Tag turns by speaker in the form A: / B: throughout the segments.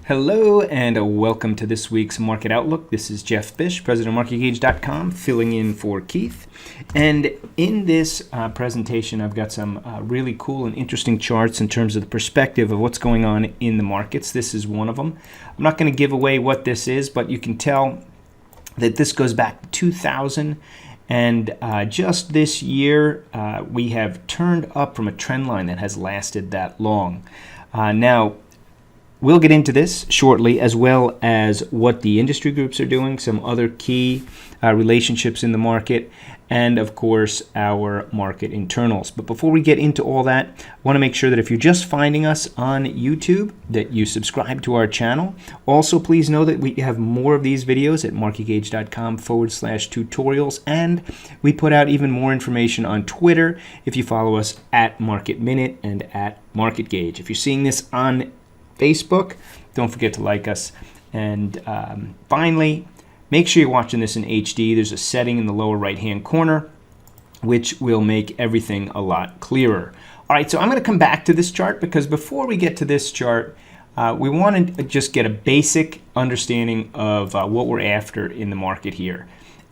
A: Hello and welcome to this week's Market Outlook. This is Jeff Bish, president of MarketGauge.com, filling in for Keith. And in this presentation, I've got some really cool and interesting charts in terms of the perspective of what's going on in the markets. This is one of them. I'm not going to give away what this is, but you can tell that this goes back to 2000. And just this year, we have turned up from a trend line that has lasted that long. Now, we'll get into this shortly, as well as what the industry groups are doing, some other key relationships in the market, and of course, our market internals. But before we get into all that, I want to make sure that if you're just finding us on YouTube, that you subscribe to our channel. Also, please know that we have more of these videos at marketgauge.com/tutorials, and we put out even more information on Twitter if you follow us at Market Minute and at Market Gauge. If you're seeing this on Facebook, don't forget to like us. And finally, make sure you're watching this in HD. There's a setting in the lower right-hand corner which will make everything a lot clearer. All right, so I'm going to come back to this chart because before we get to this chart, we want to just get a basic understanding of what we're after in the market here.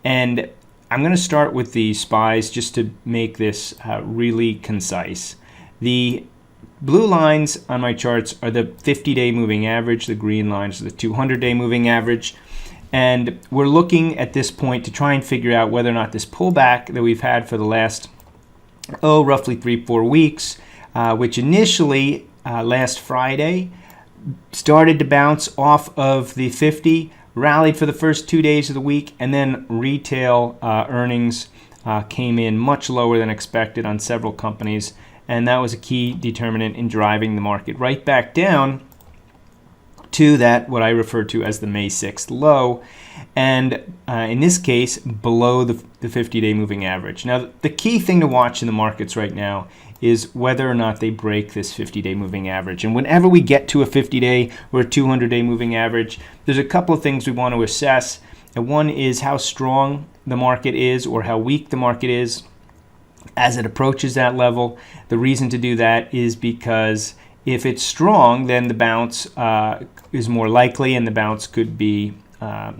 A: And I'm going to start with the SPYs just to make this really concise. The blue lines on my charts are the 50-day moving average. The green lines are the 200-day moving average. And we're looking at this point to try and figure out whether or not this pullback that we've had for the last, roughly 3-4 weeks, which initially last Friday started to bounce off of the 50, rallied for the first 2 days of the week, and then retail earnings came in much lower than expected on several companies. And that was a key determinant in driving the market right back down to that, what I refer to as the May 6th low, and in this case, below the 50-day moving average. Now, the key thing to watch in the markets right now is whether or not they break this 50-day moving average. And whenever we get to a 50-day or a 200-day moving average, there's a couple of things we want to assess. And one is how strong the market is or how weak the market is as it approaches that level. The reason to do that is because if it's strong, then the bounce is more likely and the bounce could be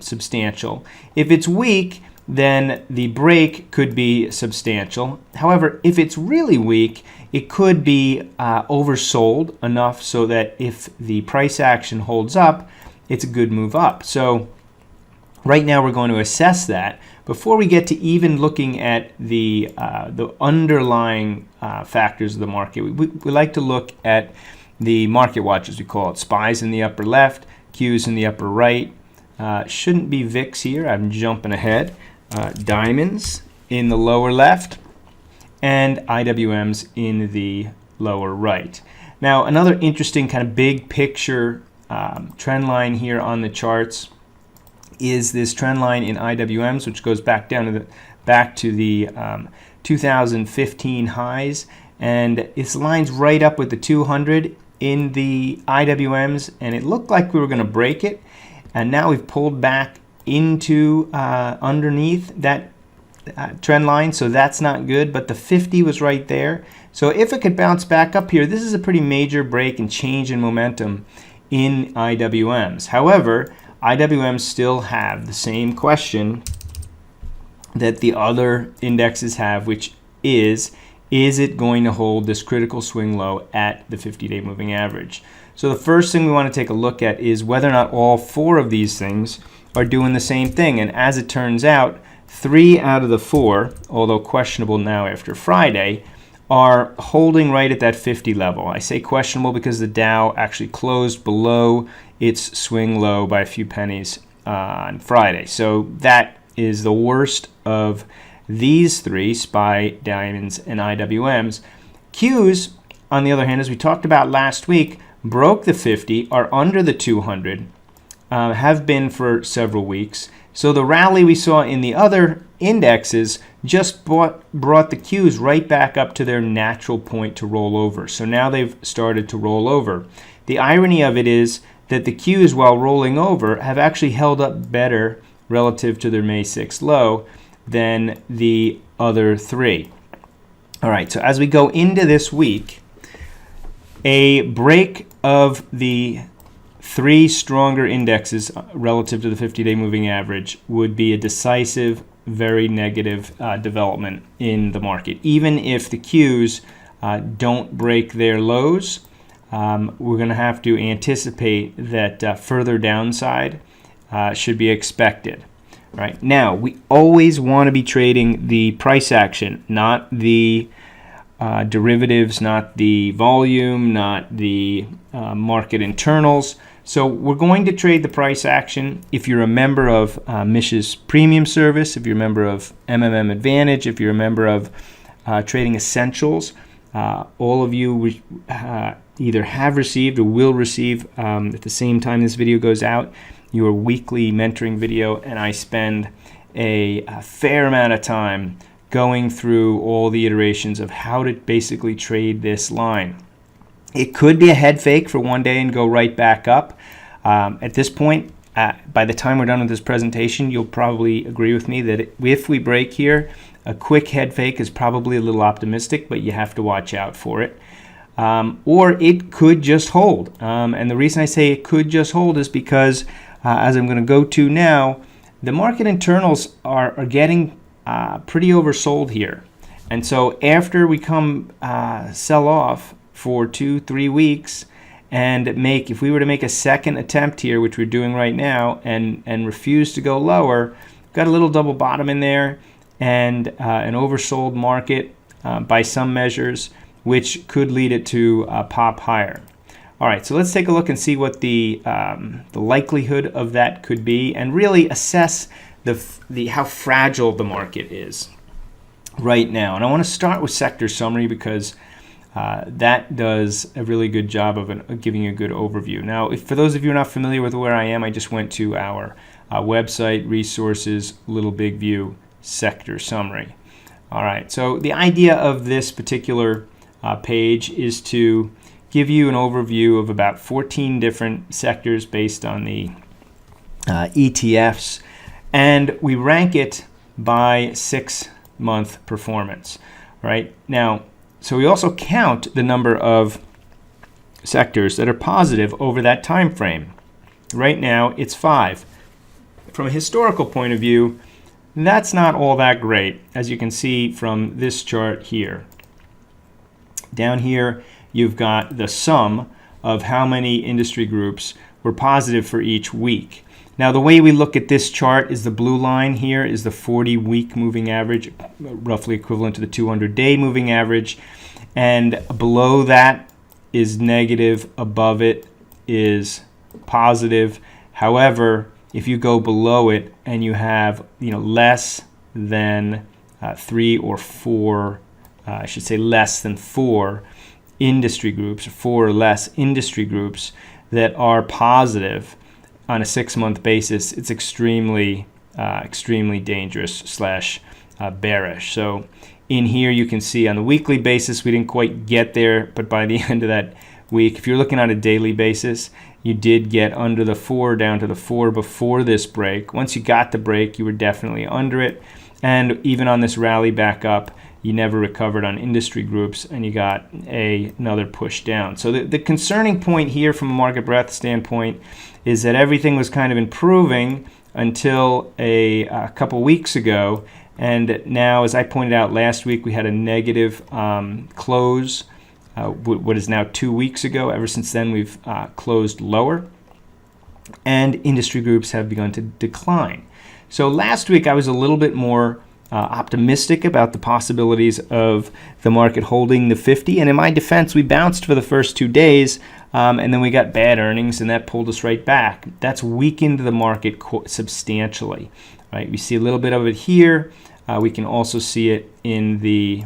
A: substantial. If it's weak, then the break could be substantial. However, if it's really weak, it could be oversold enough so that if the price action holds up, it's a good move up. So right now we're going to assess that. Before we get to even looking at the underlying factors of the market, we like to look at the market watch, as we call it. SPYs in the upper left, Qs in the upper right. Shouldn't be VIX here. I'm jumping ahead. Diamonds in the lower left, and IWMs in the lower right. Now, another interesting kind of big picture trend line here on the charts is this trend line in IWMs, which goes back down to the 2015 highs, and it lines right up with the 200 in the IWMs, and it looked like we were going to break it, and now we've pulled back into underneath that trend line, so that's not good. But the 50 was right there, so if it could bounce back up here, this is a pretty major break and change in momentum in IWMs. However, IWMs still have the same question that the other indexes have, which is it going to hold this critical swing low at the 50-day moving average? So the first thing we want to take a look at is whether or not all four of these things are doing the same thing. And as it turns out, 3 out of the 4, although questionable now after Friday, are holding right at that 50 level. I say questionable because the Dow actually closed below its swing low by a few pennies on Friday. So that is the worst of these three, SPY, Diamonds, and IWMs. Qs, on the other hand, as we talked about last week, broke the 50, are under the 200, have been for several weeks. So the rally we saw in the other indexes just brought the Qs right back up to their natural point to roll over. So now they've started to roll over. The irony of it is that the Qs, while rolling over, have actually held up better relative to their May 6th low than the other three. All right, so as we go into this week, a break of the 3 stronger indexes relative to the 50-day moving average would be a decisive, very negative development in the market. Even if the Qs don't break their lows, we're going to have to anticipate that further downside should be expected. Right now, we always want to be trading the price action, not the derivatives, not the volume, not the market internals. So we're going to trade the price action. If you're a member of Mish's Premium Service, if you're a member of MMM Advantage, if you're a member of Trading Essentials, all of you either have received or will receive at the same time this video goes out your weekly mentoring video, and I spend a fair amount of time going through all the iterations of how to basically trade this line. It could be a head fake for one day and go right back up. At this point, by the time we're done with this presentation, you'll probably agree with me that if we break here, a quick head fake is probably a little optimistic, but you have to watch out for it. Or it could just hold. And the reason I say it could just hold is because, as I'm going to go to now, the market internals are getting pretty oversold here. And so after we come sell off for 2-3 weeks and if we were to make a second attempt here, which we're doing right now, and refuse to go lower, got a little double bottom in there and an oversold market by some measures, which could lead it to pop higher. All right, so let's take a look and see what the likelihood of that could be, and really assess how fragile the market is right now. And I want to start with sector summary because that does a really good job of giving you a good overview. Now, for those of you who are not familiar with where I am, I just went to our website, resources, little big view, sector summary. All right, so the idea of this particular page is to give you an overview of about 14 different sectors based on the ETFs, and we rank it by 6-month performance. Right now, so we also count the number of sectors that are positive over that time frame. Right now, it's 5. From a historical point of view, that's not all that great, as you can see from this chart here. Down here, you've got the sum of how many industry groups were positive for each week. Now, the way we look at this chart is the blue line here is the 40-week moving average, roughly equivalent to the 200-day moving average. And below that is negative, above it is positive. However, if you go below it and you have less than 3 or 4, I should say less than 4 industry groups, 4 or less industry groups that are positive on a 6-month basis, it's extremely dangerous / bearish. So in here you can see on the weekly basis we didn't quite get there, but by the end of that week, if you're looking on a daily basis, you did get under the 4, down to the 4 before this break. Once you got the break, you were definitely under it, and even on this rally back up, you never recovered on industry groups, and you got another push down. So the concerning point here from a market breadth standpoint is that everything was kind of improving until a couple weeks ago, and now, as I pointed out last week, we had a negative close, what is now 2 weeks ago. Ever since then, we've closed lower, and industry groups have begun to decline. So last week, I was a little bit more optimistic about the possibilities of the market holding the 50. And in my defense, we bounced for the first 2 days, and then we got bad earnings, and that pulled us right back. That's weakened the market substantially. Right? We see a little bit of it here. We can also see it in the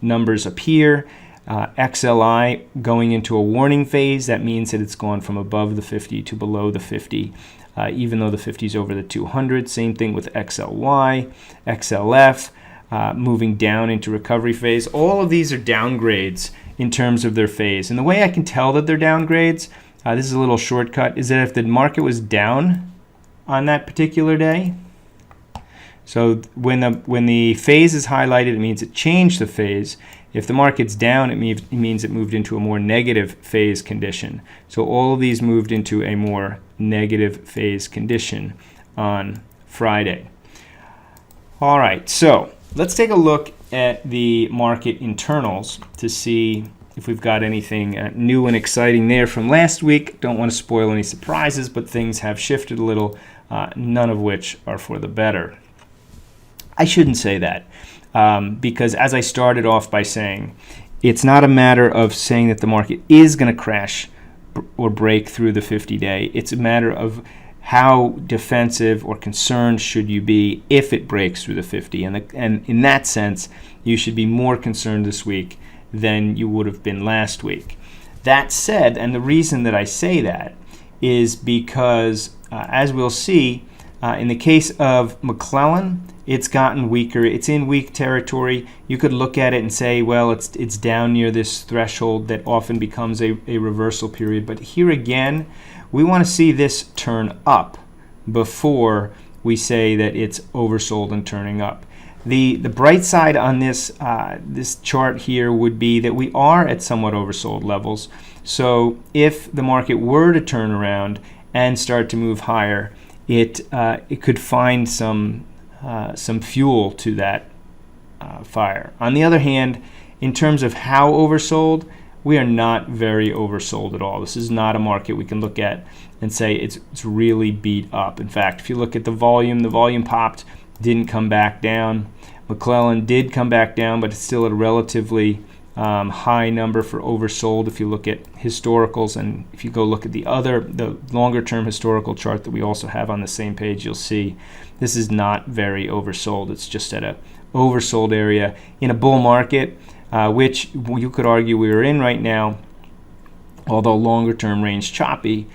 A: numbers up here. XLI going into a warning phase. That means that it's gone from above the 50 to below the 50. Even though the 50 is over the 200. Same thing with XLY, XLF, moving down into recovery phase. All of these are downgrades in terms of their phase. And the way I can tell that they're downgrades, this is a little shortcut, is that if the market was down on that particular day, so when the phase is highlighted, it means it changed the phase. If the market's down, it means it moved into a more negative phase condition. So all of these moved into a more negative phase condition on Friday. All right, so let's take a look at the market internals to see if we've got anything new and exciting there from last week. Don't want to spoil any surprises, but things have shifted a little, none of which are for the better. I shouldn't say that because as I started off by saying, it's not a matter of saying that the market is going to crash or break through the 50-day. It's a matter of how defensive or concerned should you be if it breaks through the 50. And in that sense, you should be more concerned this week than you would have been last week. That said, and the reason that I say that is because, as we'll see, in the case of McClellan, it's gotten weaker. It's in weak territory. You could look at it and say, well, it's down near this threshold that often becomes a reversal period. But here again, we want to see this turn up before we say that it's oversold and turning up. The bright side on this chart here would be that we are at somewhat oversold levels. So if the market were to turn around and start to move higher, it could find some fuel to that fire. On the other hand, in terms of how oversold, we are not very oversold at all. This is not a market we can look at and say it's really beat up. In fact, if you look at the volume popped, didn't come back down. McClellan did come back down, but it's still at a relatively high number for oversold if you look at historicals. And if you go look at the longer term historical chart that we also have on the same page, you'll see this is not very oversold. It's just at a oversold area in a bull market, which you could argue we are in right now. Although longer term range choppy,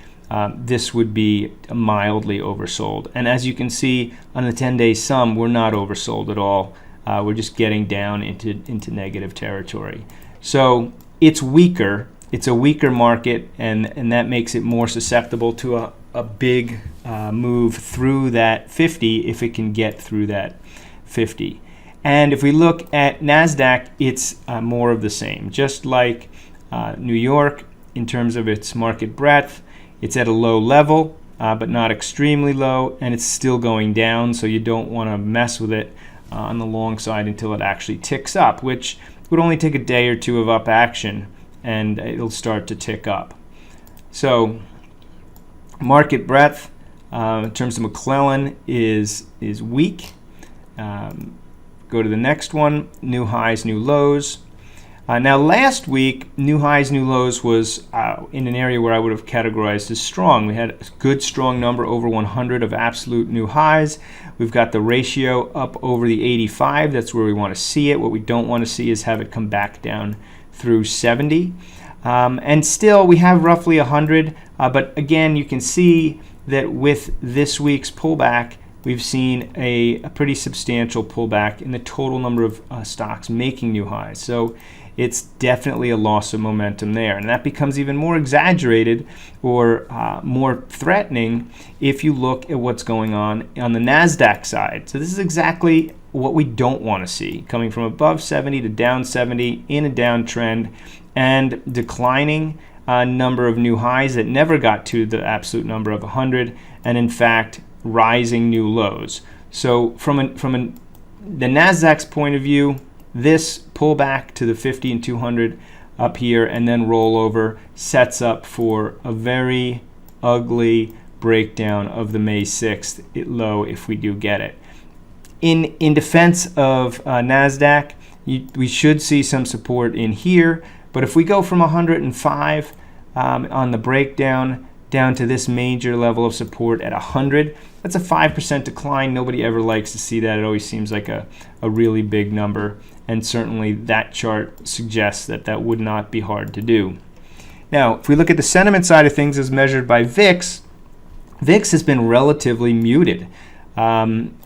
A: this would be mildly oversold. And as you can see on the 10-day sum, we're not oversold at all. We're just getting down into negative territory. So it's weaker. It's a weaker market, and that makes it more susceptible to a big move through that 50 if it can get through that 50. And if we look at NASDAQ, it's more of the same. Just like New York, in terms of its market breadth, it's at a low level, but not extremely low, and it's still going down, so you don't want to mess with it on the long side until it actually ticks up, which would only take a day or two of up action, and it'll start to tick up. So market breadth, in terms of McClellan, is weak. Go to the next one, new highs, new lows. Now last week, new highs, new lows was in an area where I would have categorized as strong. We had a good strong number, over 100 of absolute new highs. We've got the ratio up over the 85. That's where we want to see it. What we don't want to see is have it come back down through 70. And still, we have roughly 100. But again, you can see that with this week's pullback, we've seen a pretty substantial pullback in the total number of stocks making new highs. So it's definitely a loss of momentum there. And that becomes even more exaggerated or more threatening if you look at what's going on the NASDAQ side. So this is exactly what we don't want to see, coming from above 70 to down 70 in a downtrend and declining number of new highs that never got to the absolute number of 100, and in fact, rising new lows. So from the NASDAQ's point of view, this pullback to the 50 and 200 up here and then rollover sets up for a very ugly breakdown of the May 6th low if we do get it. In defense of NASDAQ, we should see some support in here, but if we go from 105 on the breakdown down to this major level of support at 100, that's a 5% decline. Nobody ever likes to see that. It always seems like a really big number, and certainly that chart suggests that that would not be hard to do. Now, if we look at the sentiment side of things as measured by VIX, VIX has been relatively muted.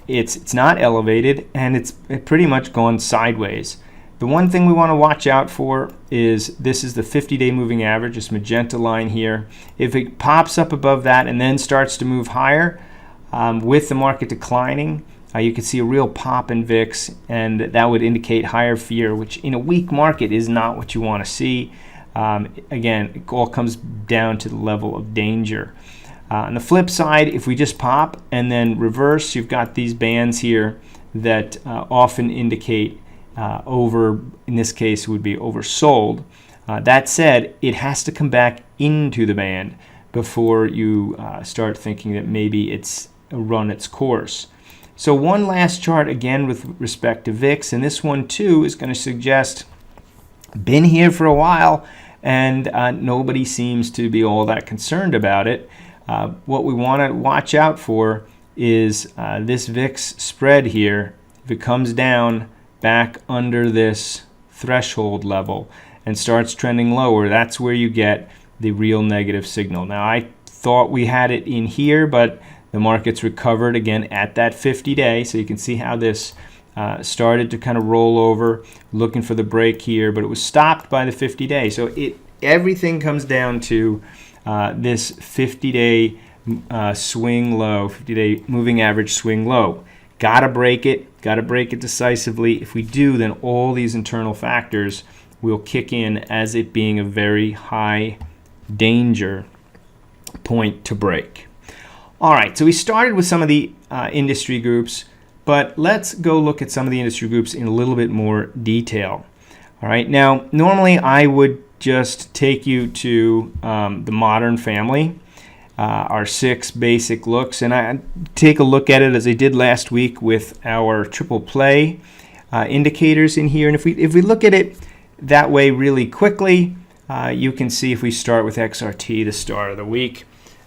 A: It's not elevated, and it's pretty much gone sideways. The one thing we want to watch out for is this is the 50-day moving average, this magenta line here. If it pops up above that and then starts to move higher with the market declining, you can see a real pop in VIX, and that would indicate higher fear, which in a weak market is not what you want to see. Again, it all comes down to the level of danger. On the flip side, if we just pop and then reverse, you've got these bands here that often indicate over, in this case, would be oversold. That said, it has to come back into the band before you start thinking that maybe it's run its course. So one last chart again with respect to VIX, and this one too is going to suggest been here for a while, and nobody seems to be all that concerned about it. What we want to watch out for is this VIX spread here. If it comes down back under this threshold level and starts trending lower, that's where you get the real negative signal. Now, I thought we had it in here, but the market's recovered again at that 50-day, so you can see how this started to kind of roll over, looking for the break here, but it was stopped by the 50-day. So everything comes down to this 50-day swing low, 50-day moving average swing low. Got to break it decisively. If we do, then all these internal factors will kick in as it being a very high danger point to break. All right, so we started with some of the industry groups, but let's go look at some of the industry groups in a little bit more detail. All right, now normally I would just take you to the modern family, our 6 basic looks, and I take a look at it as I did last week with our triple play indicators in here. And if we look at it that way really quickly, you can see if we start with XRT, the start of the week.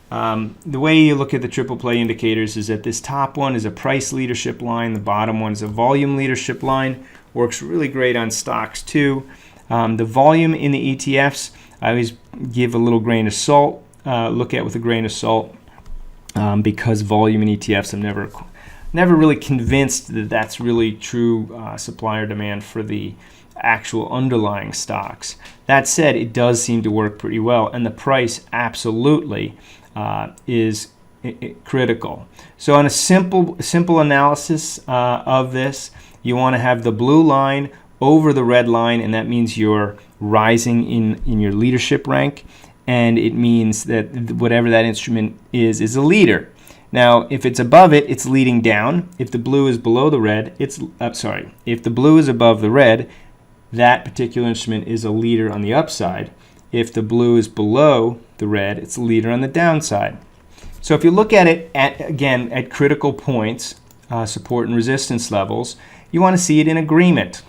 A: The way you look at the triple play indicators is that this top one is a price leadership line, the bottom one is a volume leadership line. Works really great on stocks too. The volume in the ETFs, I always give a little grain of salt, look at with a grain of salt, because volume in ETFs, I'm never really convinced that that's really true supply or demand for the actual underlying stocks. That said, it does seem to work pretty well, and the price absolutely is critical. So on a simple analysis of this, you want to have the blue line over the red line, and that means you're rising in your leadership rank, and it means that whatever that instrument is a leader. Now, if it's above it, it's leading down. If the blue is below the red, if the blue is above the red, that particular instrument is a leader on the upside. If the blue is below the red, it's a leader on the downside. So if you look at it at critical points, support and resistance levels, you want to see it in agreement.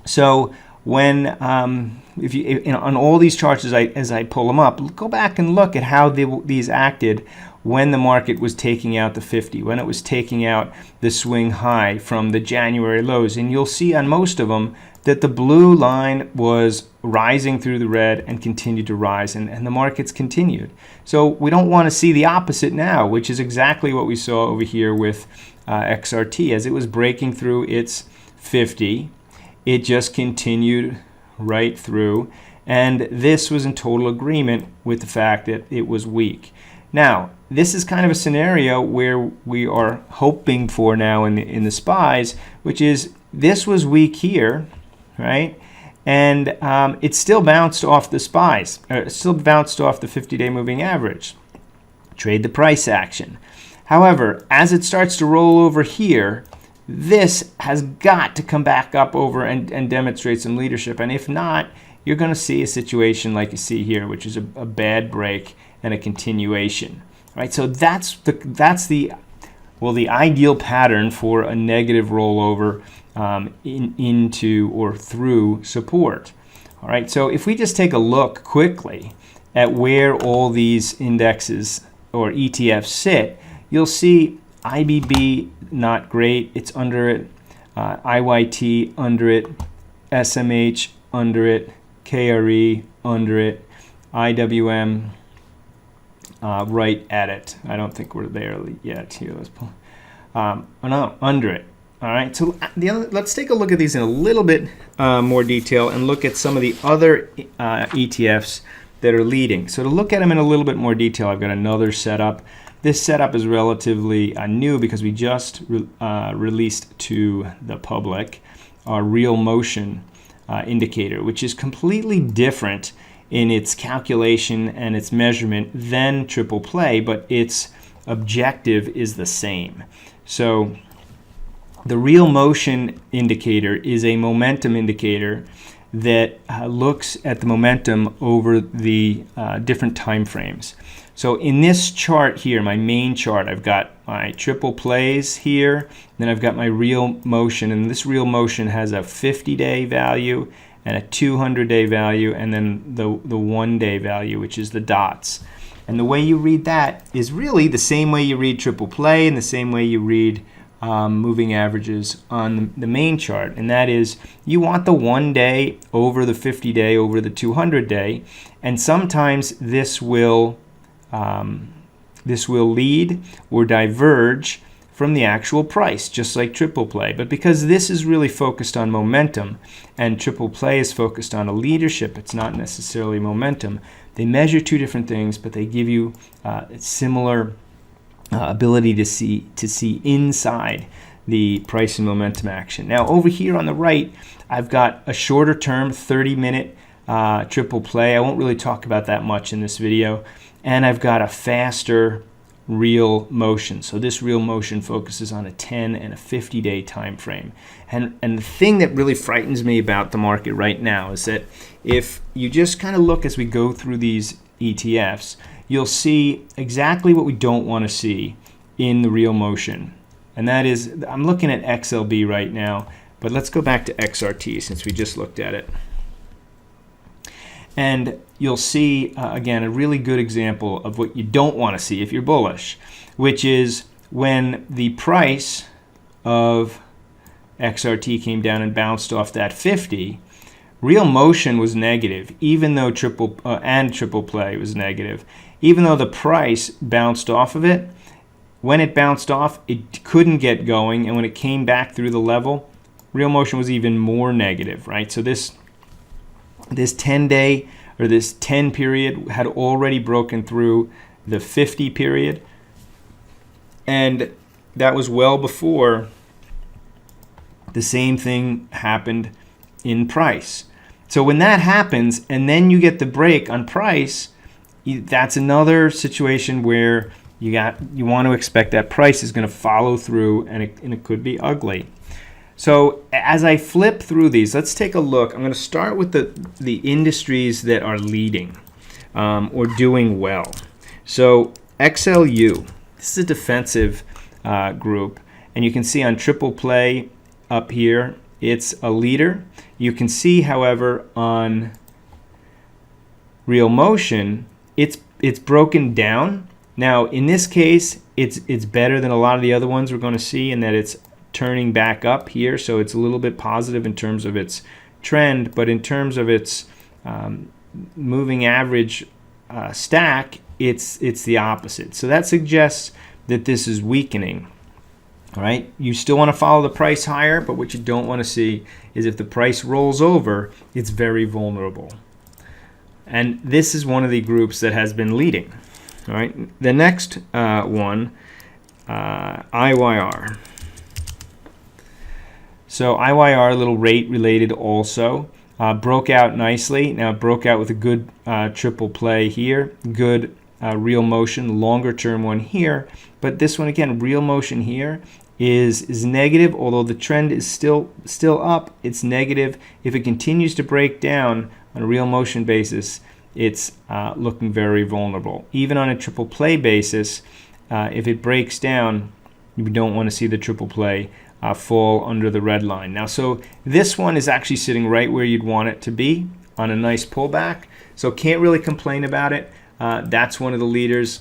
A: So when on all these charts as I pull them up, go back and look at how these acted when the market was taking out the 50, when it was taking out the swing high from the January lows, and you'll see on most of them that the blue line was rising through the red and continued to rise, and the markets continued. So we don't want to see the opposite now, which is exactly what we saw over here with XRT. As it was breaking through its 50, it just continued right through, and this was in total agreement with the fact that it was weak. Now, this is kind of a scenario where we are hoping for now in the SPYs, which is this was weak here, right? And it still bounced off the SPYs, still bounced off the 50-day moving average. Trade the price action. However, as it starts to roll over here, this has got to come back up over and demonstrate some leadership. And if not, you're going to see a situation like you see here, which is a bad break and a continuation. Right? So that's the ideal pattern for a negative rollover into or through support. All right. So if we just take a look quickly at where all these indexes or ETFs sit, you'll see IBB not great. It's under it. IYT under it. SMH under it. KRE under it. IWM right at it. I don't think we're there yet. Here, let's pull. No, under it. All right. So let's take a look at these in a little bit more detail and look at some of the other ETFs that are leading. So to look at them in a little bit more detail, I've got another setup. this setup is relatively new because we just released to the public our real motion indicator, which is completely different in its calculation and its measurement than triple play, but its objective is the same. So the real motion indicator is a momentum indicator that looks at the momentum over the different time frames. So in this chart here, my main chart, I've got my triple plays here, then I've got my real motion, and this real motion has a 50-day value and a 200-day value, and then the 1-day value, which is the dots. And the way you read that is really the same way you read triple play and the same way you read moving averages on the main chart, and that is you want the 1 day over the 50-day over the 200-day, and sometimes this will lead or diverge from the actual price, just like triple play. But because this is really focused on momentum and triple play is focused on a leadership, it's not necessarily momentum. They measure two different things, but they give you similar ability to see inside the price and momentum action. Now over here on the right, I've got a shorter term 30-minute triple play. I won't really talk about that much in this video. And I've got a faster real motion. So this real motion focuses on a 10 and a 50-day time frame. And the thing that really frightens me about the market right now is that if you just kind of look as we go through these ETFs, you'll see exactly what we don't want to see in the real motion. And that is, I'm looking at XLB right now, but let's go back to XRT since we just looked at it. And you'll see, again, a really good example of what you don't want to see if you're bullish, which is when the price of XRT came down and bounced off that 50, real motion was negative, even though triple play was negative. Even though the price bounced off of it, when it bounced off, it couldn't get going, and when it came back through the level, real motion was even more negative, right? So this 10-day or this 10 period had already broken through the 50 period, and that was well before the same thing happened in price. So when that happens and then you get the break on price, that's another situation where you want to expect that price is going to follow through, and it could be ugly. So as I flip through these, let's take a look. I'm going to start with the industries that are leading or doing well. So XLU, this is a defensive group, and you can see on triple play up here, it's a leader. You can see, however, on real motion, it's broken down. Now, in this case, it's better than a lot of the other ones we're going to see in that it's turning back up here, so it's a little bit positive in terms of its trend, but in terms of its moving average stack, it's the opposite. So that suggests that this is weakening. All right, you still want to follow the price higher, but what you don't want to see is if the price rolls over, it's very vulnerable. And this is one of the groups that has been leading. All right, the next one, IYR. So IYR, a little rate related also, broke out nicely. Now it broke out with a good triple play here, good real motion, longer term one here. But this one again, real motion here is negative, although the trend is still up. It's negative. If it continues to break down on a real motion basis, it's looking very vulnerable. Even on a triple play basis, if it breaks down, you don't want to see the triple play fall under the red line. Now, so this one is actually sitting right where you'd want it to be on a nice pullback. So can't really complain about it. That's one of the leaders.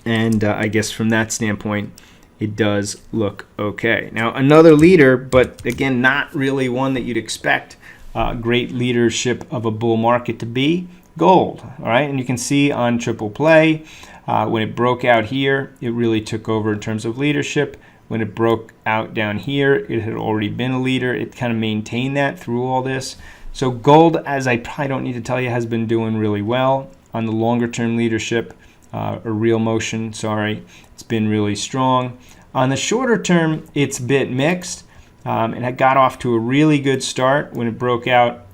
A: And I guess from that standpoint, it does look okay. Now, another leader, but again, not really one that you'd expect great leadership of a bull market to be, gold. All right, and you can see on triple play, when it broke out here, it really took over in terms of leadership. When it broke out down here, it had already been a leader. It kind of maintained that through all this. So gold, as I probably don't need to tell you, has been doing really well on the longer term leadership. or real motion, sorry. It's been really strong. On the shorter term, it's a bit mixed. It got off to a really good start when it broke out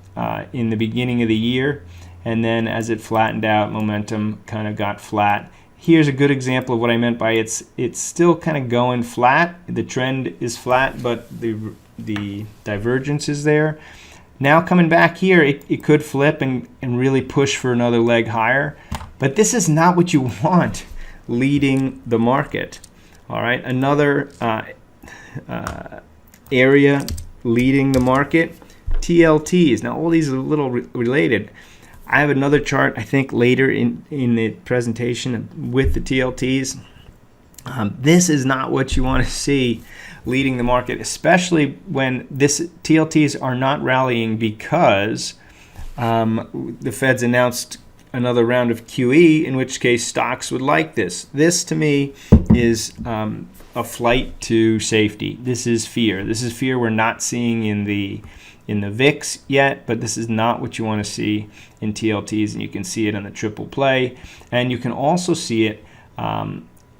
A: in the beginning of the year, and then as it flattened out, momentum kind of got flat. Here's a good example of what I meant by it's still kind of going flat. The trend is flat, but the divergence is there. Now coming back here, it could flip and really push for another leg higher, but this is not what you want leading the market. All right, another area leading the market, TLTs. Now all these are a little related. I have another chart, I think, later in the presentation with the TLTs. This is not what you want to see leading the market, especially when TLTs are not rallying because the Fed's announced another round of QE, in which case stocks would like this. This, to me, is a flight to safety. This is fear. This is fear we're not seeing in the VIX yet, but this is not what you want to see in TLTs, and you can see it on the triple play, and you can also see it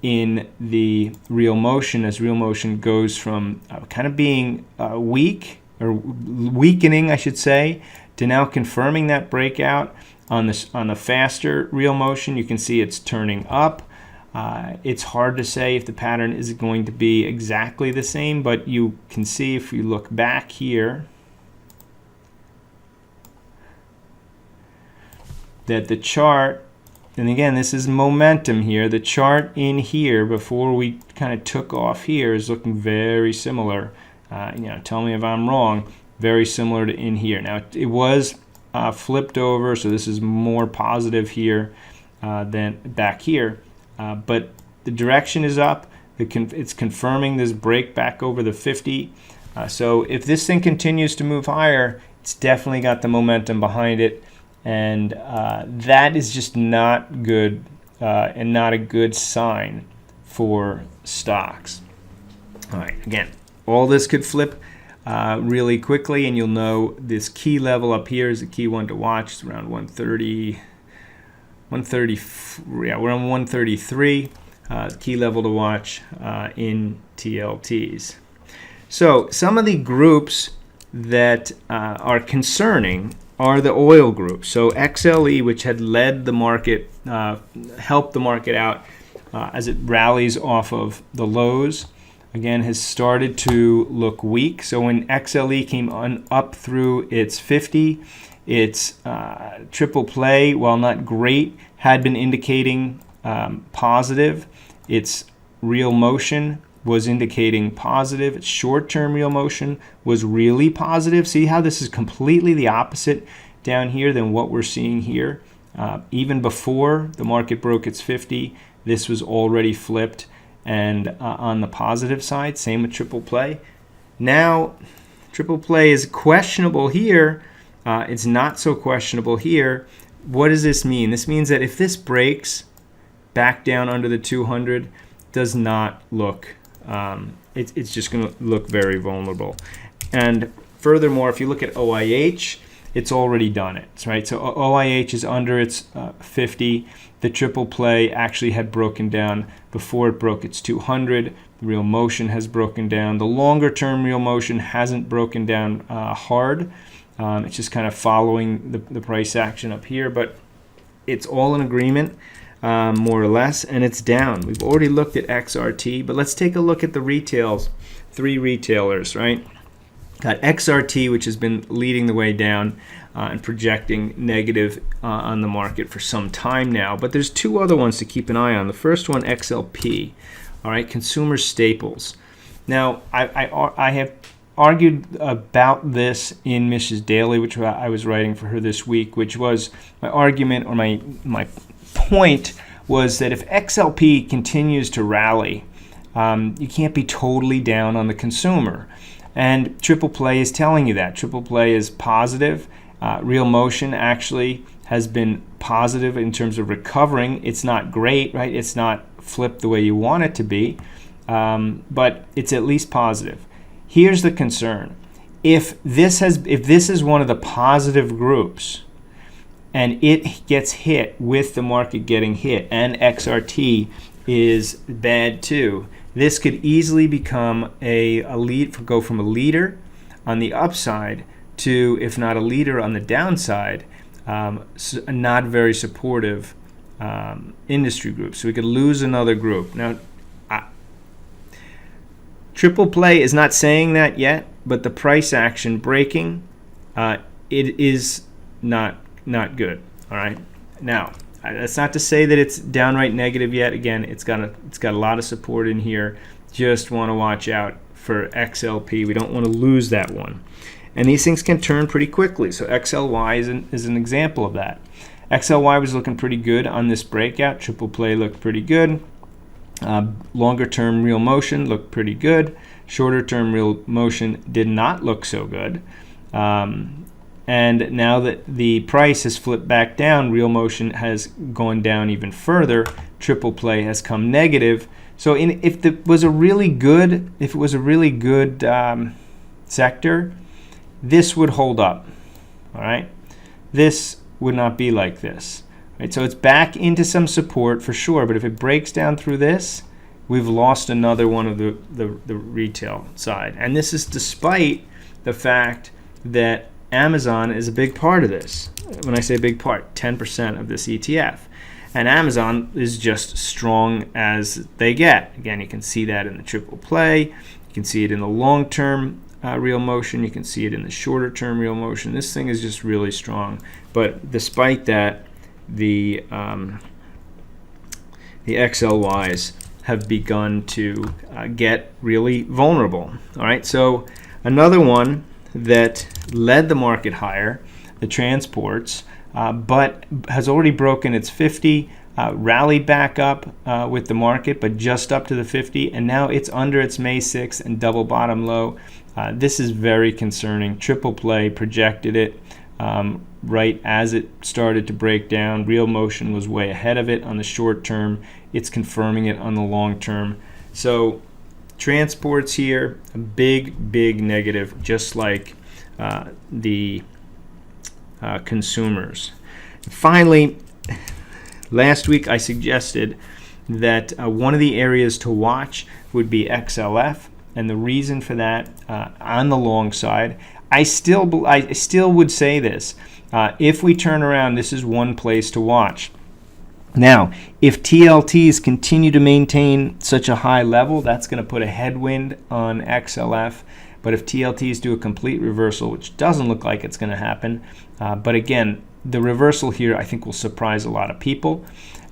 A: in the real motion as real motion goes from kind of being weak or weakening, I should say, to now confirming that breakout on the faster real motion. You can see it's turning up. It's hard to say if the pattern is going to be exactly the same, but you can see if you look back here that the chart, and again, this is momentum here, the chart in here before we kind of took off here is looking very similar. Tell me if I'm wrong, very similar to in here. Now, it was flipped over, so this is more positive here than back here, but the direction is up. It's confirming this break back over the 50. So if this thing continues to move higher, it's definitely got the momentum behind it. And that is just not good and not a good sign for stocks. All right, again, all this could flip really quickly, and you'll know this key level up here is a key one to watch. It's around 130, yeah, we're on 133, key level to watch in TLTs. So some of the groups that are concerning are the oil groups. So XLE, which had led the market, helped the market out as it rallies off of the lows, again, has started to look weak. So when XLE came up through its 50, its triple play, while not great, had been indicating positive. Its real motion was indicating positive. Its short-term real motion was really positive. See how this is completely the opposite down here than what we're seeing here. Even before the market broke its 50, this was already flipped and on the positive side. Same with triple play. Now, triple play is questionable here. It's not so questionable here. What does this mean? This means that if this breaks back down under the 200, does not look it's just going to look very vulnerable. And furthermore, if you look at OIH, it's already done it, right? So OIH is under its 50. The triple play actually had broken down before it broke its 200. The real motion has broken down. The longer term real motion hasn't broken down hard. It's just kind of following the price action up here, but it's all in agreement. More or less, and it's down. We've already looked at XRT, but let's take a look at the retails. 3 retailers, right? Got XRT, which has been leading the way down and projecting negative on the market for some time now, but there's 2 other ones to keep an eye on. The first one, XLP, all right, consumer staples. Now, I have argued about this in Mrs. Daily, which I was writing for her this week, which was my argument, or my point was that if XLP continues to rally, you can't be totally down on the consumer. And triple play is telling you that. Triple play is positive. Real motion actually has been positive in terms of recovering. It's not great, right? It's not flipped the way you want it to be, but it's at least positive. Here's the concern. If this is one of the positive groups, and it gets hit with the market getting hit, and XRT is bad too, this could easily become a lead, go from a leader on the upside to, if not a leader on the downside, a not very supportive industry group. So we could lose another group. Now, triple play is not saying that yet, but the price action breaking, it is not good. All right. Now, that's not to say that it's downright negative yet. Again, it's got a lot of support in here. Just want to watch out for XLP. We don't want to lose that one. And these things can turn pretty quickly. So XLY is an example of that. XLY was looking pretty good on this breakout. Triple play looked pretty good. Longer term real motion looked pretty good. Shorter term real motion did not look so good. And now that the price has flipped back down, real motion has gone down even further. Triple play has come negative. So if it was a really good sector, this would hold up. All right, this would not be like this. Right, so it's back into some support for sure. But if it breaks down through this, we've lost another one of the retail side. And this is despite the fact that Amazon is a big part of this. When I say big part, 10% of this ETF. And Amazon is just strong as they get. Again, you can see that in the triple play. You can see it in the long-term real motion. You can see it in the shorter-term real motion. This thing is just really strong. But despite that, the XLYs have begun to get really vulnerable. All right, so another one that led the market higher, the transports, but has already broken its 50, rallied back up with the market, but just up to the 50, and now it's under its May 6th and double bottom low. This is very concerning. Triple play projected it right as it started to break down. Real motion was way ahead of it on the short term. It's confirming it on the long term. So transports here, a big negative, just like the consumers. Finally, last week I suggested that one of the areas to watch would be XLF, and the reason for that on the long side, I still would say this. If we turn around, this is one place to watch. Now, if TLTs continue to maintain such a high level, that's going to put a headwind on XLF. But if TLTs do a complete reversal, which doesn't look like it's going to happen, but again, the reversal here I think will surprise a lot of people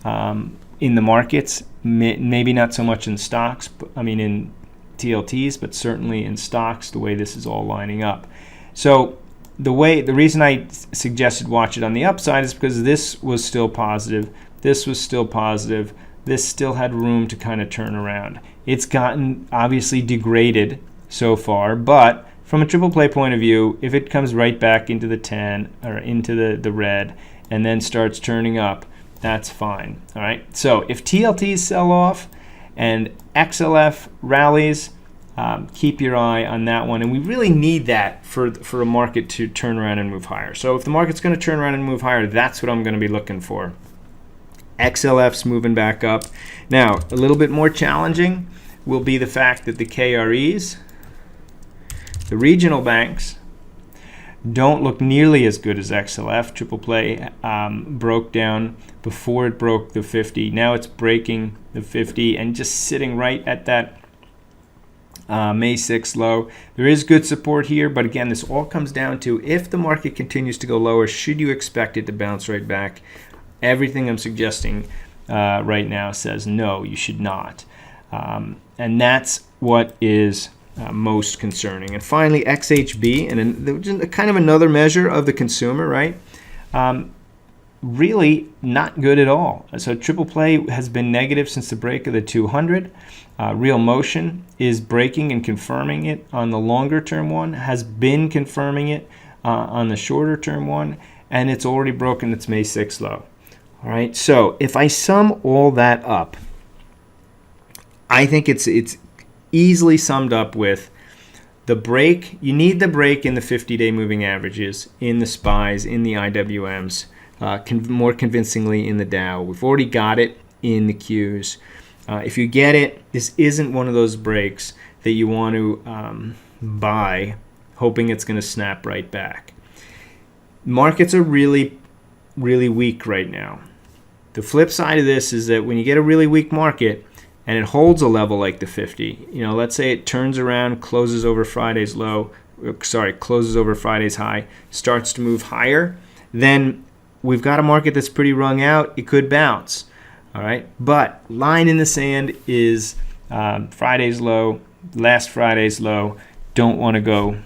A: in the markets. Maybe not so much in stocks, in TLTs, but certainly in stocks, the way this is all lining up. So the reason I suggested watch it on the upside is because this was still positive. This was still positive. This still had room to kind of turn around. It's gotten obviously degraded so far, but from a triple play point of view, if it comes right back into the 10 or into the red and then starts turning up, that's fine. All right. So if TLTs sell off and XLF rallies, keep your eye on that one. And we really need that for a market to turn around and move higher. So if the market's going to turn around and move higher, that's what I'm going to be looking for. XLF's moving back up. Now, a little bit more challenging will be the fact that the KREs, the regional banks, don't look nearly as good as XLF. Triple play broke down before it broke the 50. Now it's breaking the 50 and just sitting right at that May 6th low. There is good support here, but again, this all comes down to if the market continues to go lower, should you expect it to bounce right back? Everything I'm suggesting right now says no, you should not. And that's what is most concerning. And finally, XHB, and kind of another measure of the consumer, right? Really not good at all. So triple play has been negative since the break of the 200. Real motion is breaking and confirming it on the longer term one, has been confirming it on the shorter term one, and it's already broken its May 6th low. All right, so if I sum all that up, I think it's easily summed up with the break. You need the break in the 50-day moving averages, in the SPYs, in the IWMs more convincingly in the Dow. We've already got it in the Qs. If you get it, this isn't one of those breaks that you want to buy hoping it's going to snap right back. Markets are really, really weak right now. The flip side of this is that when you get a really weak market and it holds a level like the 50, let's say it turns around, closes over Friday's high, starts to move higher, then we've got a market that's pretty wrung out. It could bounce, all right? But line in the sand is Friday's low, last Friday's low. Don't want to go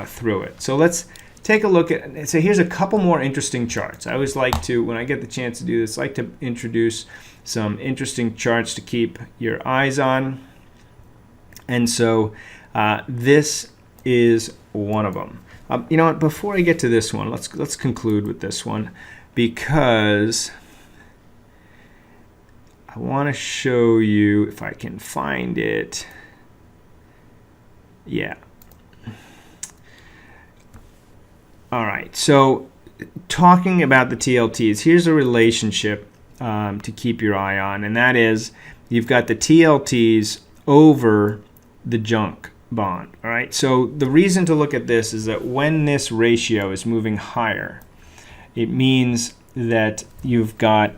A: through it. So let's take a look at, so here's a couple more interesting charts. I always like to, when I get the chance to do this, like to introduce some interesting charts to keep your eyes on. And so this is one of them. You know what, before I get to this one, let's conclude with this one, because I want to show you, if I can find it. Yeah. All right, so talking about the TLTs, here's a relationship to keep your eye on, and that is you've got the TLTs over the junk bond. All right, so the reason to look at this is that when this ratio is moving higher, it means that you've got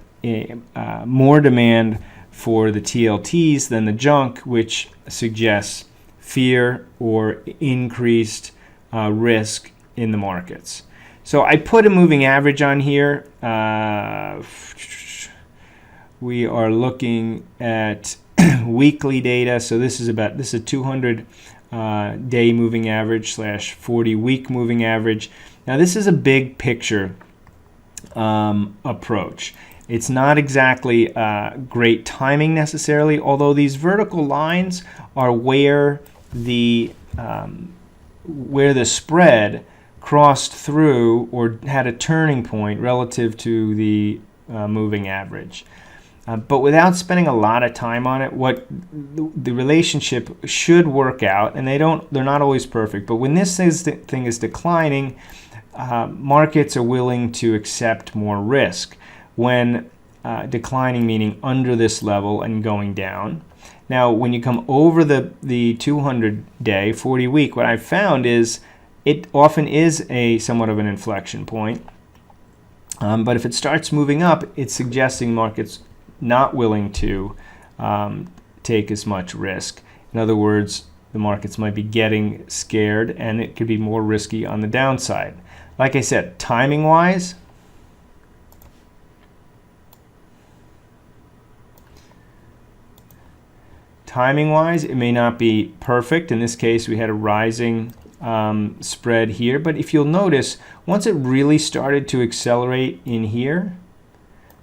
A: more demand for the TLTs than the junk, which suggests fear or increased risk in the markets. So I put a moving average on here. We are looking at weekly data. So this is a 200 day moving average / 40 week moving average. Now this is a big picture approach. It's not exactly great timing necessarily, although these vertical lines are where the spread crossed through or had a turning point relative to the moving average. But without spending a lot of time on it, what the relationship should work out, and they're not always perfect, but when this thing is declining, markets are willing to accept more risk. When declining, meaning under this level and going down. Now, when you come over the 200-day, 40-week, what I've found is it often is somewhat of an inflection point. But if it starts moving up, it's suggesting markets not willing to take as much risk. In other words, the markets might be getting scared, and it could be more risky on the downside. Like I said, timing-wise, it may not be perfect. In this case, we had a rising spread here. But if you'll notice, once it really started to accelerate in here,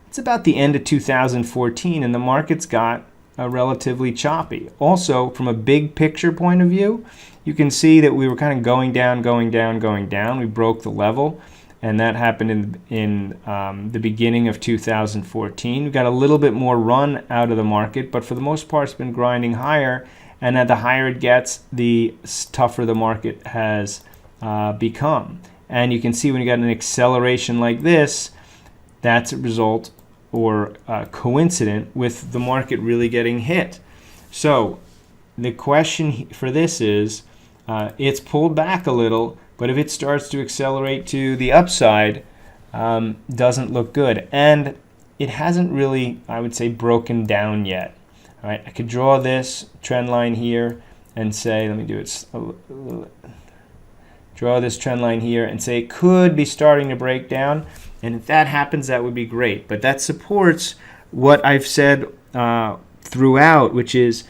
A: it's about the end of 2014, and the markets got relatively choppy. Also, from a big picture point of view, you can see that we were kind of going down. We broke the level, and that happened in the beginning of 2014. We got a little bit more run out of the market, but for the most part, it's been grinding higher. And the higher it gets, the tougher the market has become. And you can see when you got an acceleration like this, that's a result or coincident with the market really getting hit. So the question for this is, it's pulled back a little, but if it starts to accelerate to the upside, doesn't look good. And it hasn't really, I would say, broken down yet. All right, I could draw this trend line here and say, let me do it. Draw this trend line here and say it could be starting to break down. And if that happens, that would be great. But that supports what I've said throughout, which is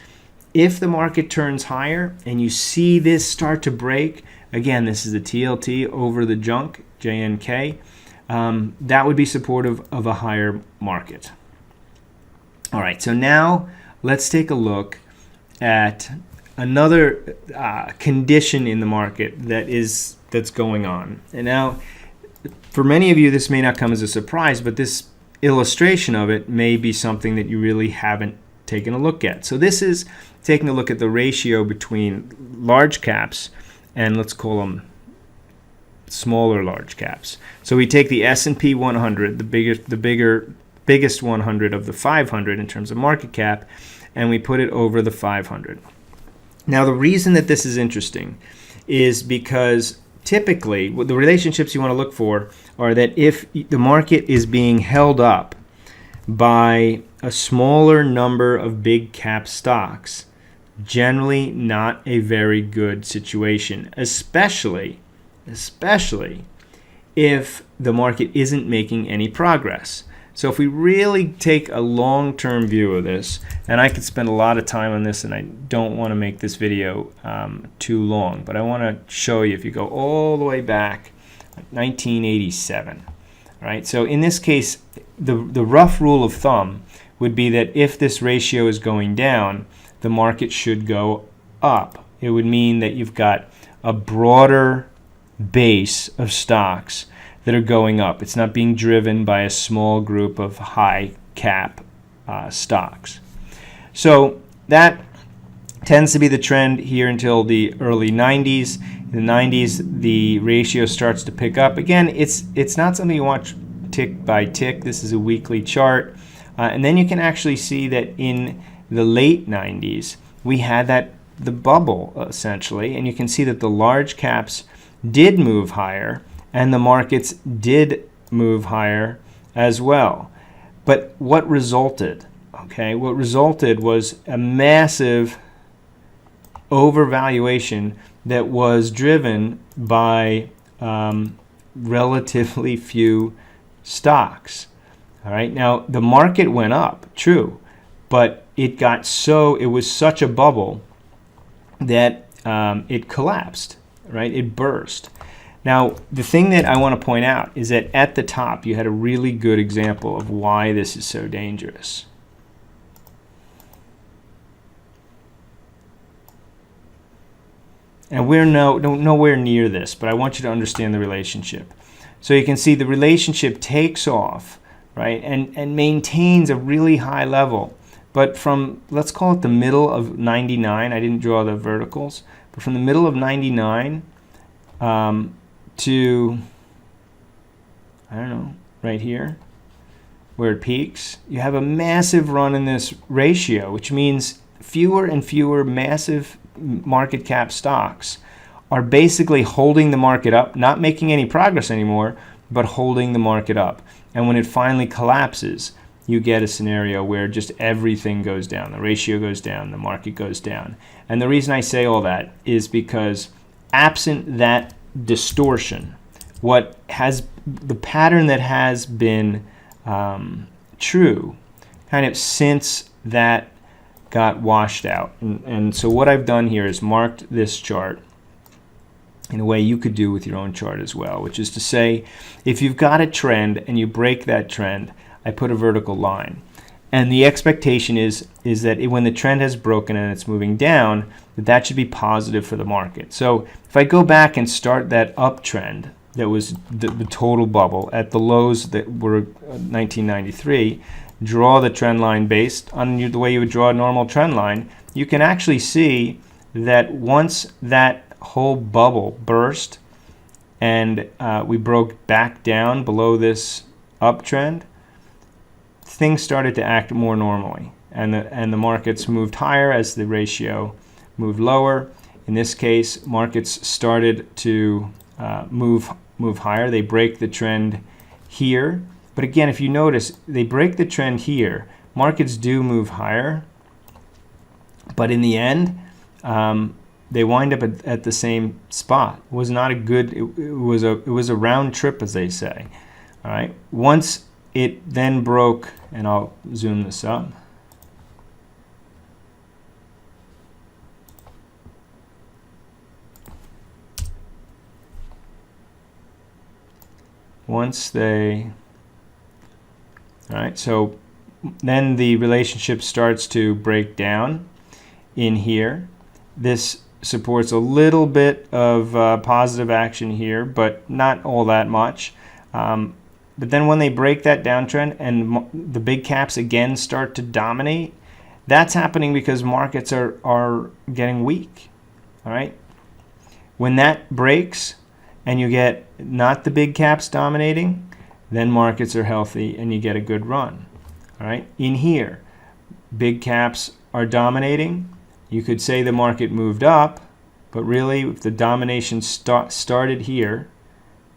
A: if the market turns higher and you see this start to break, again, this is the TLT over the junk, JNK, that would be supportive of a higher market. All right, so now let's take a look at another condition in the market that's going on. And now, for many of you, this may not come as a surprise, but this illustration of it may be something that you really haven't taken a look at. So this is taking a look at the ratio between large caps and let's call them smaller large caps. So we take the S&P 100, the biggest 100 of the 500 in terms of market cap, and we put it over the 500. Now, the reason that this is interesting is because typically the relationships you want to look for are that if the market is being held up by a smaller number of big cap stocks, generally not a very good situation, especially if the market isn't making any progress. So if we really take a long-term view of this, and I could spend a lot of time on this, and I don't want to make this video too long, but I want to show you if you go all the way back, 1987. All right, so in this case, the rough rule of thumb would be that if this ratio is going down, the market should go up. It would mean that you've got a broader base of stocks that are going up. It's not being driven by a small group of high cap stocks. So that tends to be the trend here until the early 90s. In the 90s, the ratio starts to pick up. Again, it's not something you watch tick by tick. This is a weekly chart. And then you can actually see that in the late 90s, we had the bubble, essentially. And you can see that the large caps did move higher, and the markets did move higher as well. But what resulted? Okay, what resulted was a massive overvaluation that was driven by relatively few stocks. All right, now the market went up, true, but it was such a bubble that it collapsed, right? It burst. Now, the thing that I want to point out is that at the top, you had a really good example of why this is so dangerous. And we're nowhere near this, but I want you to understand the relationship. So you can see the relationship takes off, right, and maintains a really high level. But from, let's call it the middle of 99, I didn't draw the verticals, but from the middle of 99 to, I don't know, right here, where it peaks, you have a massive run in this ratio, which means fewer and fewer massive market cap stocks are basically holding the market up, not making any progress anymore, but holding the market up. And when it finally collapses, you get a scenario where just everything goes down. The ratio goes down, the market goes down. And the reason I say all that is because absent that distortion, the pattern that has been true kind of since that got washed out. And so what I've done here is marked this chart in a way you could do with your own chart as well, which is to say, if you've got a trend and you break that trend, I put a vertical line. And the expectation is that when the trend has broken and it's moving down, that should be positive for the market. So if I go back and start that uptrend that was the total bubble at the lows that were 1993, draw the trend line based on the way you would draw a normal trend line, you can actually see that once that whole bubble burst and we broke back down below this uptrend, things started to act more normally, and the markets moved higher as the ratio moved lower. In this case, markets started to move higher. They break the trend here. But again, if you notice, they break the trend here. Markets do move higher, but in the end, they wind up at the same spot. It was not a good. It was a round trip, as they say. All right. Once it then broke, and I'll zoom this up. Once they, all right, so then the relationship starts to break down in here. This supports a little bit of positive action here, but not all that much. But then when they break that downtrend and the big caps again start to dominate, that's happening because markets are getting weak. All right. When that breaks, and you get not the big caps dominating, then markets are healthy and you get a good run. All right, in here, big caps are dominating. You could say the market moved up, but really if the domination started here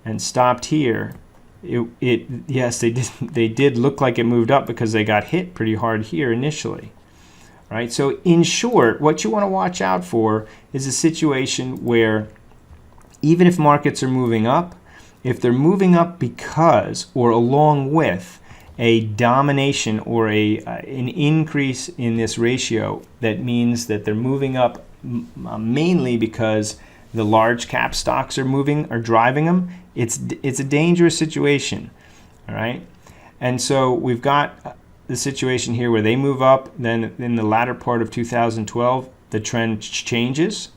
A: and stopped here, yes, they did look like it moved up because they got hit pretty hard here initially. Right? So in short, what you want to watch out for is a situation where even if markets are moving up, if they're moving up because or along with a domination or an increase in this ratio, that means that they're moving up mainly because the large cap stocks are driving them, it's a dangerous situation. All right? And so we've got the situation here where they move up, then in the latter part of 2012 the trend changes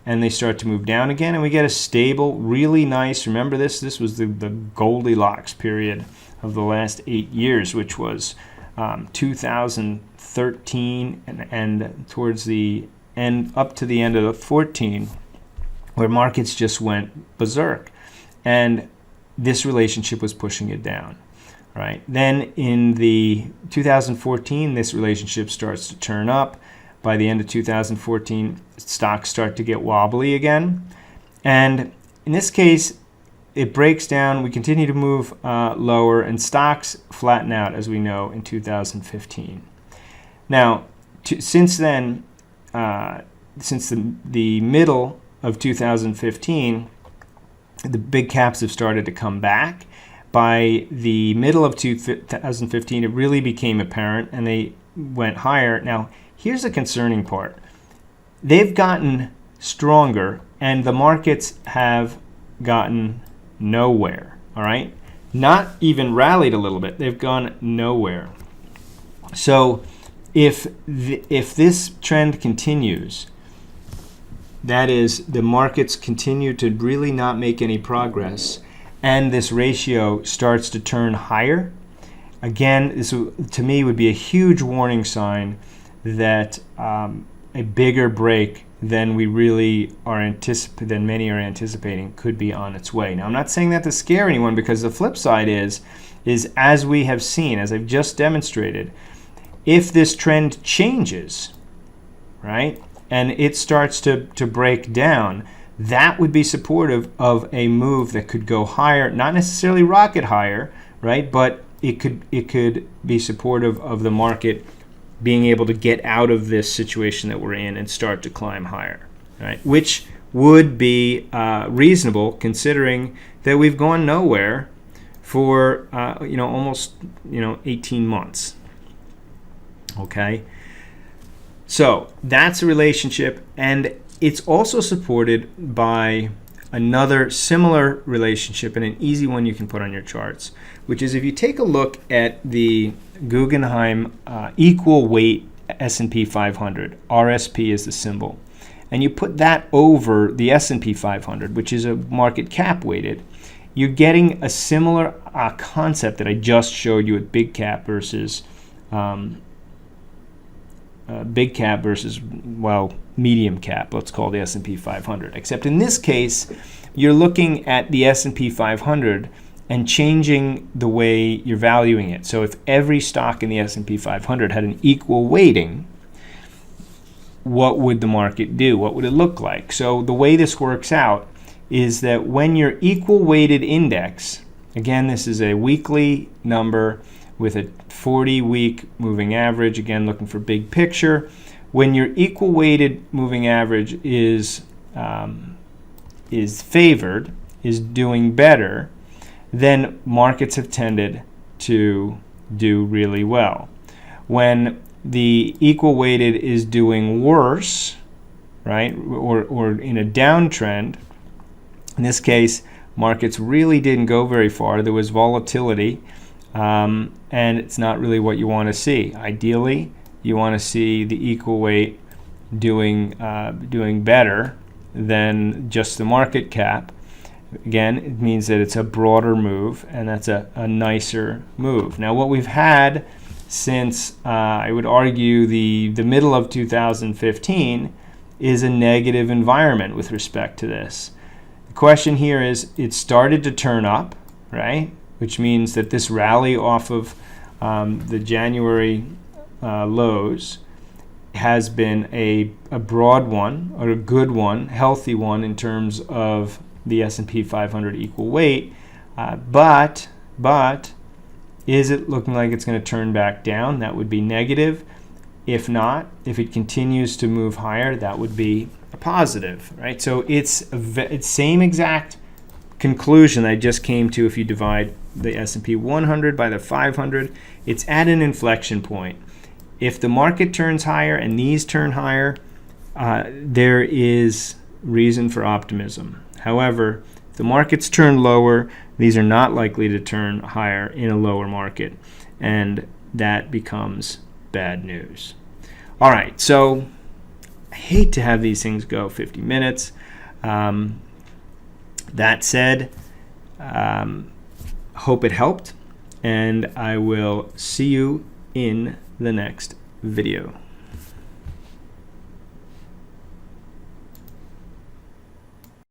A: and they start to move down again, and we get a stable, really nice, remember this was the Goldilocks period of the last 8 years, which was 2013 and towards the end, up to the end of 14, where markets just went berserk and this relationship was pushing it down. Right. Then in the 2014, this relationship starts to turn up. By the end of 2014, stocks start to get wobbly again. And in this case, it breaks down. We continue to move lower, and stocks flatten out, as we know, in 2015. Now, since then, since the middle of 2015, the big caps have started to come back. By the middle of 2015, it really became apparent, and they went higher. Now, here's the concerning part. They've gotten stronger, and the markets have gotten nowhere, all right? Not even rallied a little bit. They've gone nowhere. So if this trend continues, that is, the markets continue to really not make any progress, and this ratio starts to turn higher, again, this to me would be a huge warning sign that a bigger break than we really are than many are anticipating could be on its way. Now, I'm not saying that to scare anyone, because the flip side is as we have seen, as I've just demonstrated, if this trend changes, right, and it starts to break down, that would be supportive of a move that could go higher, not necessarily rocket higher, right? But it could be supportive of the market being able to get out of this situation that we're in and start to climb higher, right? Which would be reasonable, considering that we've gone nowhere for almost 18 months. Okay, so that's a relationship, and it's also supported by another similar relationship, and an easy one you can put on your charts, which is if you take a look at the Guggenheim equal weight S&P 500, RSP is the symbol, and you put that over the S&P 500, which is a market cap weighted, you're getting a similar concept that I just showed you with big cap versus medium cap, let's call the S&P 500. Except in this case, you're looking at the S&P 500 and changing the way you're valuing it. So if every stock in the S&P 500 had an equal weighting, what would the market do? What would it look like? So the way this works out is that when your equal weighted index, again, this is a weekly number with a 40-week moving average, again, looking for big picture. When your equal weighted moving average is favored, is doing better, then markets have tended to do really well. When the equal weighted is doing worse, right, or in a downtrend, in this case, markets really didn't go very far. There was volatility, and it's not really what you want to see. Ideally, you want to see the equal weight doing better than just the market cap. Again, it means that it's a broader move, and that's a nicer move. Now, what we've had since, I would argue, the middle of 2015 is a negative environment with respect to this. question here is, it started to turn up, right? Which means that this rally off of the January lows has been a broad one, or a good one, healthy one in terms of the S&P 500 equal weight. But is it looking like it's going to turn back down? That would be negative. If not, if it continues to move higher, that would be a positive, right? So it's same exact conclusion I just came to. If you divide the S&P 100 by the 500, it's at an inflection point. If the market turns higher and these turn higher, there is reason for optimism. However, if the markets turn lower, these are not likely to turn higher in a lower market, and that becomes bad news. All right, so I hate to have these things go 50 minutes. That said, hope it helped, and I will see you in the next video.